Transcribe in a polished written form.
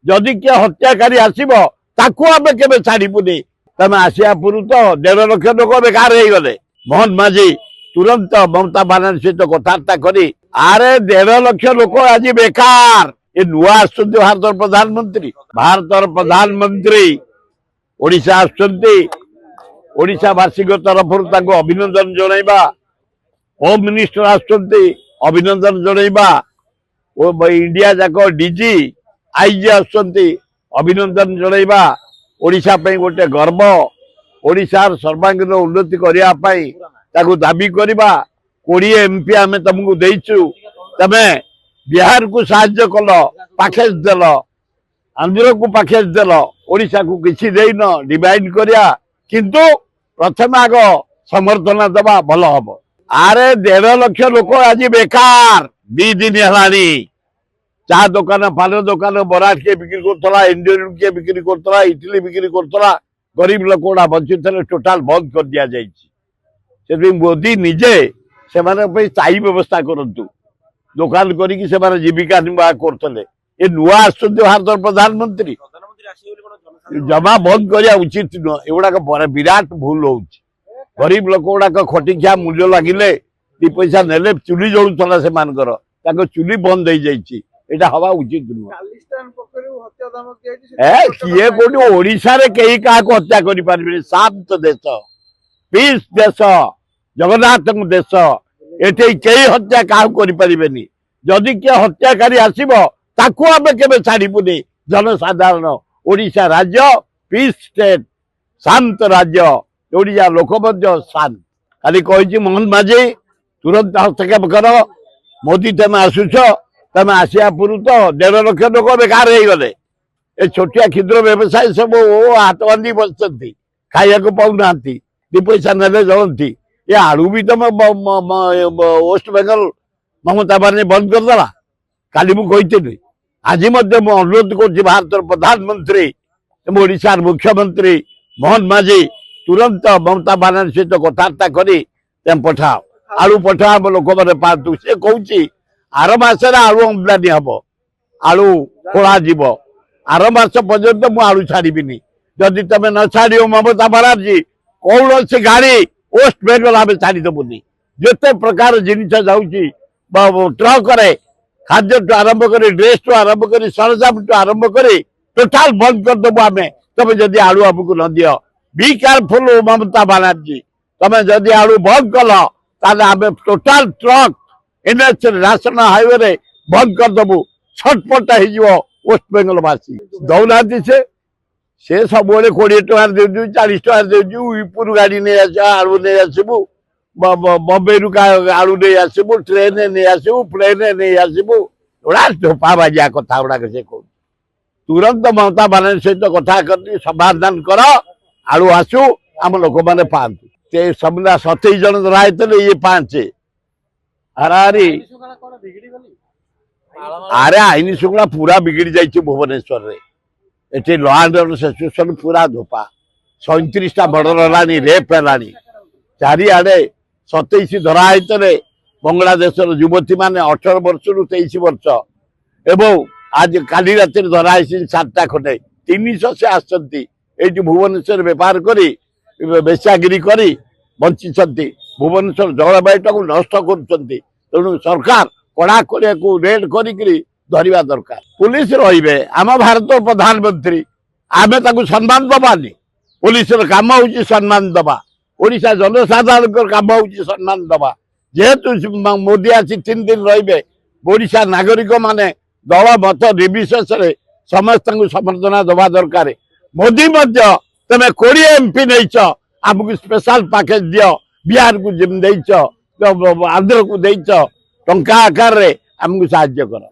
जदि किए हत्याकारी आसो ताकू आम के छाड़बूनी तमें आसिया पूर्व तो 1.5 लाख लोक बेकार हो गले। मोहन माझी तुरंत ममता बानर्जी सहित कथबार्ता करी आरे 1.5 लाख लोक आज बेकार ये नुआ भारत प्रधानमंत्री ओडिशा आशावासी तरफ अभिनंदन जनइबा होम मिनिस्टर अभिनंदन जनइबा इंडिया जाक डीजी आईजी अभिनंदन जनइबा ओडिशा पे गोटे गर्व ओडिशार सर्वांगीन उन्नति करने दाबी करवा 20 MP आम तुमको देचु तमे बिहार को साहाय्य कल पैकेज देल आंध्र को पैकेज देल ओडिशा को किसी देन डिवाइड करिया किंतु प्रथम आग समर्थन दबा भल हम। आरे 1.5 लाख लोक आज बेकार 2 दिन है चा दुकान पान दुकान बरा किए बिक्री करा इंडियन किए बिक्री करा इडली बिक्री करा गरीब लोक गुड़ा बंची टोटाल बंद कर दि जाए। मोदी निजे से स्थायी व्यवस्था करूँ दुकान करके जीविका निर्वाह करते ये नुआ भारत प्रधानमंत्री जमा बंद करने उचित नुह एगुड़ाक विराट भूल हो गरीब लोक गुड़ाक खटिखिया मूल्य लगिले 2 पैसा नेले चुली जलूला से चुली बंद हो जाइए यहाँ हवा उचित नुह। किए कौटी ओडिशा रे कहीं क्या हत्या कर शांत देश पीस देश जगन्नाथ देश एटे कई हत्या क्या करें जदि किए हत्याकारी आसो ताकू आम के छाड़बूनी जनसाधारण ओडिशा राज्य पीस स्टेट शांत राज्य ओडिशा लोक शांत खाली कही मोहन माझी तुरंत हस्तक्षेप कर मोदी तमें आसुच तमें आसिया पूर्व तो 1.5 लाख लोक बेकार हो गले। ये छोटिया क्षुद्र व्यवसायी सब हाथ बांधी बसती खाया पाऊना 2 पैसा नेले जलती ये आलू भी तुम वेस्ट बेंगल ममता बानर्जी बंद करदेला काली मुझे आज अनुरोध कर भारत प्रधानमंत्री ओडिशा मुख्यमंत्री मोहन माझी तुरंत ममता बानर्जी सहित कथबार्ता करी पठाओ आलू पठाओ लोक मैंने पातु से कौची आर मसरे आलू आमदानी हम आलू खोला जीव आर मास पर्यंत मु आलू छाड़बी जदि तुम न छाड़ ममता बानर्जी कौन से गाड़ी वेस्ट बेंगल आम छाड़देबुनि जिते प्रकार जिन जाऊँगी ट्रक खाद्य टू आरंभ कर ड्रेस टू आरंभ कर सरंजाम टू आरंभ कर टोटाल बंद करदेबू आम तुम जदि आलू आमको न दियो बी केयरफुल ममता बानर्जी तुम जदि आलू बंद कल आम total truck NH national highway बंद करदेबू छटपट हो वेस्ट बेंगल वासी दौना से सब 20 टଙ୍କା देजु 40 टଙ୍କା देजु यूपुर गाड़ी नहीं आलू नहीं आसबू बम्बे रु आलू नहीं आसबू ट्रेन नहीं आसबू प्लेन नहीं आसबू गुड़ा धोपा बाजिया कथा गुड़ाक से कह तुरंत ममता बानर्जी सहित कथा कर समाधान कर आलू आसू आम लोक मैंने पातु समुदा 27 जन धरा ये 5 हाराहारी आरे आईन श्रृंखला पूरा बिगड़ी जाइए भुवनेश्वर रे eighty law and order situation पूरा धोपा 37टा मर्डर है रेप है चारिआडे 27 धरा बांग्लादेश युवती मैंने 18 वर्ष रु 23 वर्ष एवं आज काली राति धरा 7टा खंडे 300 से आसती भुवनेश्वर बेपार करी बेचागिरी करी बंची भुवनेश्वर जलवायुटा को नष्ट करुँ सरकार कड़ाकड़िया को रेड करी धरवा दरकार पुलिस रे आम भारत प्रधानमंत्री आम सम्मान दबानी पुलिस काम हूँ सम्मान दबा ओडिशा जनसाधारण काम हूँ सम्मान दबा जेहेतु मोदी आसी 3 दिन रे ओडिशा नागरिक माने दल मत निर्विशेष समस्त समर्थना दबा दरकार मोदी तमें 20 MP नहीं आमको स्पेशल पैकेज दियो बिहार को आंध्र को टंका आकार आमको साहाय्य कर।